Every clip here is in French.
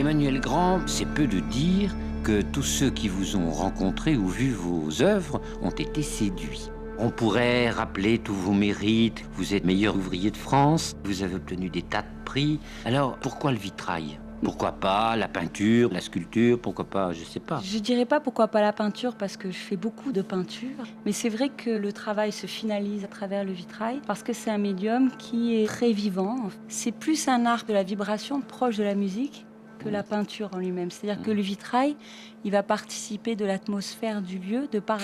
Emmanuel Grand, c'est peu de dire que tous ceux qui vous ont rencontré ou vu vos œuvres ont été séduits. On pourrait rappeler tous vos mérites. Vous êtes meilleur ouvrier de France, vous avez obtenu des tas de prix. Alors, pourquoi le vitrail ? Pourquoi pas la peinture, la sculpture, pourquoi pas, je sais pas. Je dirais pas pourquoi pas la peinture parce que je fais beaucoup de peinture, mais c'est vrai que le travail se finalise à travers le vitrail parce que c'est un médium qui est très vivant. C'est plus un art de la vibration proche de la musique que la peinture en lui-même. C'est-à-dire que le vitrail, il va participer de l'atmosphère du lieu de par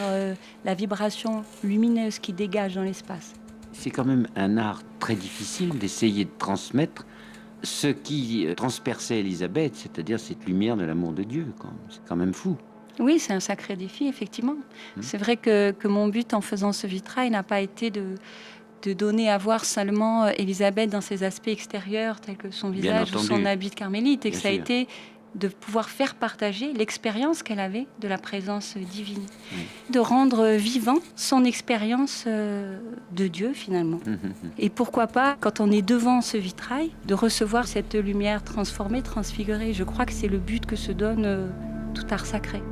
la vibration lumineuse qui dégage dans l'espace. C'est quand même un art très difficile d'essayer de transmettre ce qui transperçait Élisabeth, c'est-à-dire cette lumière de l'amour de Dieu. C'est quand même fou. Oui, c'est un sacré défi, effectivement. C'est vrai que mon but en faisant ce vitrail n'a pas été de donner à voir seulement Élisabeth dans ses aspects extérieurs, tels que son visage ou son habit de carmélite, et que ça a été de pouvoir faire partager l'expérience qu'elle avait de la présence divine, de rendre vivant son expérience de Dieu finalement. Et pourquoi pas, quand on est devant ce vitrail, de recevoir cette lumière transformée, transfigurée. Je crois que c'est le but que se donne tout art sacré.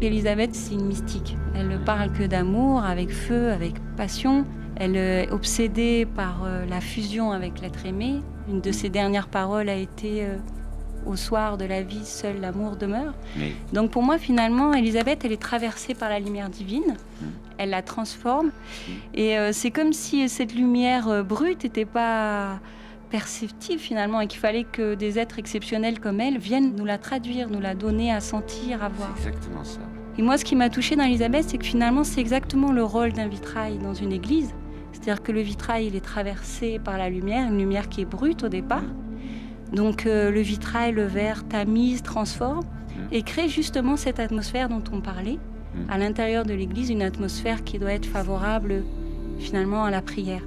Élisabeth, c'est une mystique. Elle ne parle que d'amour, avec feu, avec passion. Elle est obsédée par la fusion avec l'être aimé. Une de ses dernières paroles a été au soir de la vie, seul l'amour demeure. Oui. Donc pour moi, finalement, Élisabeth, elle est traversée par la lumière divine. Elle la transforme. Et c'est comme si cette lumière brute n'était pas perceptive finalement, et qu'il fallait que des êtres exceptionnels comme elle viennent nous la traduire, nous la donner à sentir, à voir. C'est exactement ça. Et moi, ce qui m'a touchée dans Élisabeth, c'est que finalement, c'est exactement le rôle d'un vitrail dans une église. C'est-à-dire que le vitrail, il est traversé par la lumière, une lumière qui est brute au départ. Donc le vitrail, le verre tamise, transforme et crée justement cette atmosphère dont on parlait à l'intérieur de l'église, une atmosphère qui doit être favorable finalement à la prière.